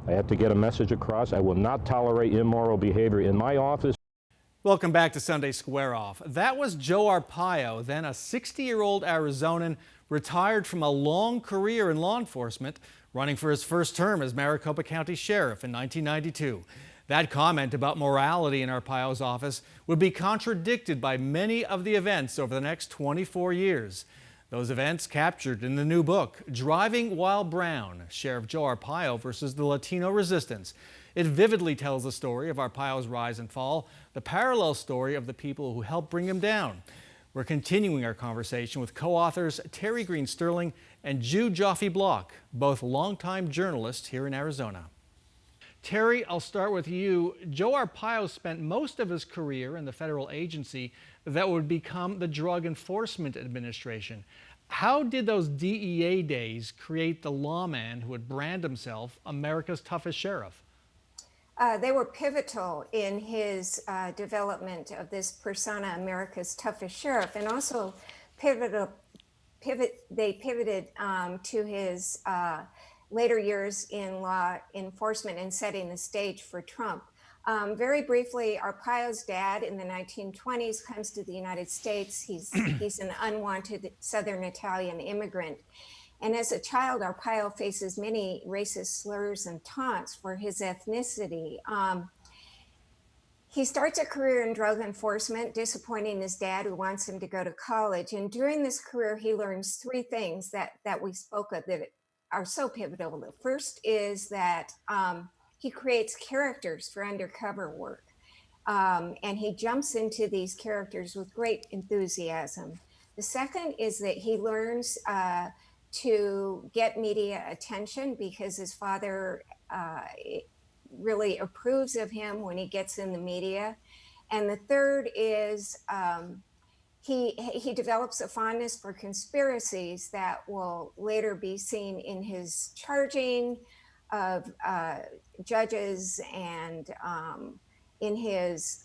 I have to get a message across. I will not tolerate immoral behavior in my office. Welcome back to Sunday Square Off. That was Joe Arpaio, then a 60-year-old Arizonan, retired from a long career in law enforcement, running for his first term as Maricopa County Sheriff in 1992. That comment about morality in Arpaio's office would be contradicted by many of the events over the next 24 years. Those events captured in the new book, Driving While Brown, Sheriff Joe Arpaio versus the Latino Resistance. It vividly tells the story of Arpaio's rise and fall, the parallel story of the people who helped bring him down. We're continuing our conversation with co-authors Terri Greene and Jude Joffe, both longtime journalists here in Arizona. Terri, I'll start with you. Joe Arpaio spent most of his career in the federal agency that would become the Drug Enforcement Administration. How did those DEA days create the lawman who would brand himself America's toughest sheriff? They were pivotal in his development of this persona, America's toughest sheriff, and also they pivoted to his later years in law enforcement and setting the stage for Trump. Very briefly, Arpaio's dad in the 1920s comes to the United States. He's an unwanted Southern Italian immigrant. And as a child, Arpaio faces many racist slurs and taunts for his ethnicity. He starts a career in drug enforcement, disappointing his dad, who wants him to go to college. And during this career, he learns three things that we spoke of that are so pivotal. The first is that he creates characters for undercover work. And he jumps into these characters with great enthusiasm. The second is that he learns to get media attention because his father really approves of him when he gets in the media. And the third is he develops a fondness for conspiracies that will later be seen in his charging of judges and in his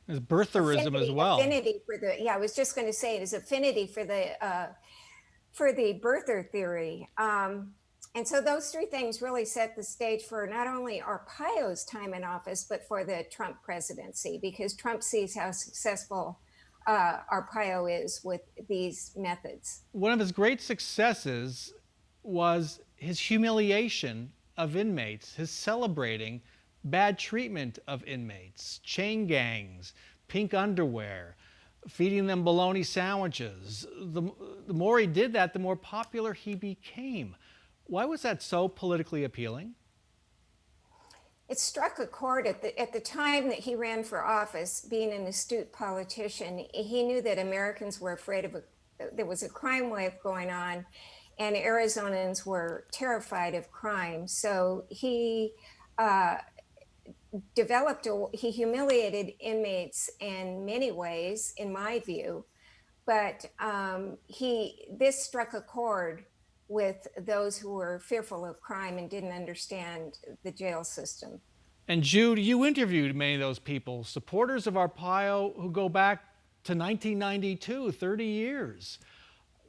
birtherism as well. Affinity for the, I was just going to say his affinity for the birther theory. And so those three things really set the stage for not only Arpaio's time in office, but for the Trump presidency, because Trump sees how successful Arpaio is with these methods. One of his great successes was his humiliation of inmates, his celebrating bad treatment of inmates, chain gangs, pink underwear, feeding them bologna sandwiches. The more he did that, the more popular he became. Why was that so politically appealing? It struck a chord at the time that he ran for office. Being an astute politician, he knew that Americans were afraid of there was a crime wave going on, and Arizonans were terrified of crime. So he he humiliated inmates in many ways, in my view, but this struck a chord with those who were fearful of crime and didn't understand the jail system. And Jude, you interviewed many of those people, supporters of Arpaio who go back to 1992, 30 years.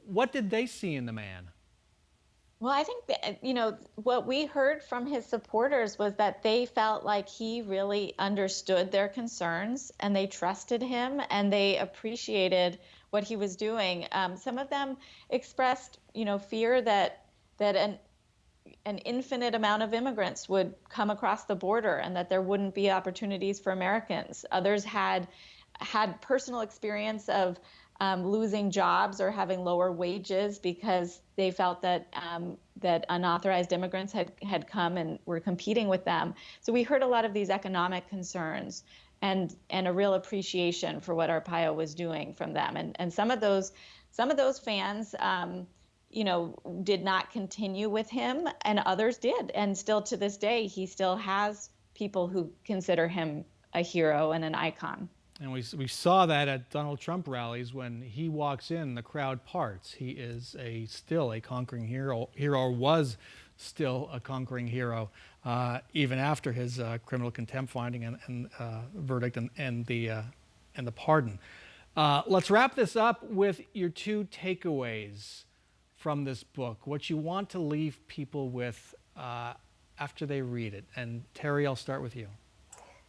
What did they see in the man? Well, I think that, what we heard from his supporters was that they felt like he really understood their concerns and they trusted him and they appreciated what he was doing. Some of them expressed, fear that an infinite amount of immigrants would come across the border and that there wouldn't be opportunities for Americans. Others had personal experience of losing jobs or having lower wages because they felt that unauthorized immigrants had come and were competing with them. So we heard a lot of these economic concerns and a real appreciation for what Arpaio was doing from them. And some of those fans, did not continue with him, and others did. And still to this day, he still has people who consider him a hero and an icon. And we saw that at Donald Trump rallies. When he walks in, the crowd parts. He is still a conquering hero. Was still a conquering hero, even after his criminal contempt finding and verdict and the pardon. Let's wrap this up with your two takeaways from this book. What you want to leave people with after they read it? And Terri, I'll start with you.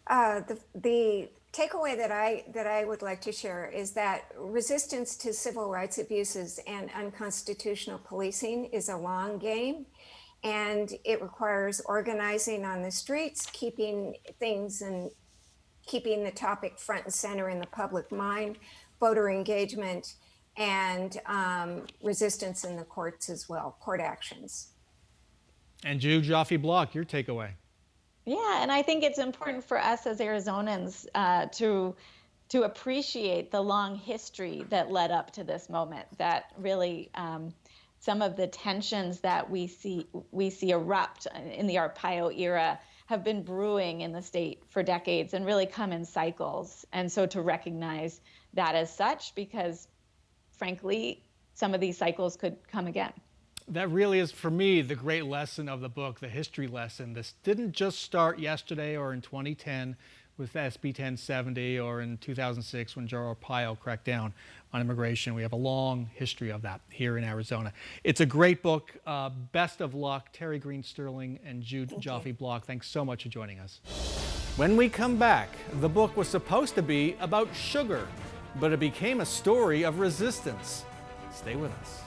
The takeaway that I would like to share is that resistance to civil rights abuses and unconstitutional policing is a long game, and it requires organizing on the streets, keeping the topic front and center in the public mind, voter engagement, and resistance in the courts as well, court actions. And Jude, Joffe Block, your takeaway. Yeah, and I think it's important for us as Arizonans to appreciate the long history that led up to this moment. That really some of the tensions that we see erupt in the Arpaio era have been brewing in the state for decades and really come in cycles. And so to recognize that as such, because frankly, some of these cycles could come again. That really is, for me, the great lesson of the book, the history lesson. This didn't just start yesterday or in 2010 with SB 1070 or in 2006 when Joe Arpaio cracked down on immigration. We have a long history of that here in Arizona. It's a great book. Best of luck, Terri Greene Sterling and Jude Joffe Block. Thanks so much for joining us. When we come back, the book was supposed to be about sugar, but it became a story of resistance. Stay with us.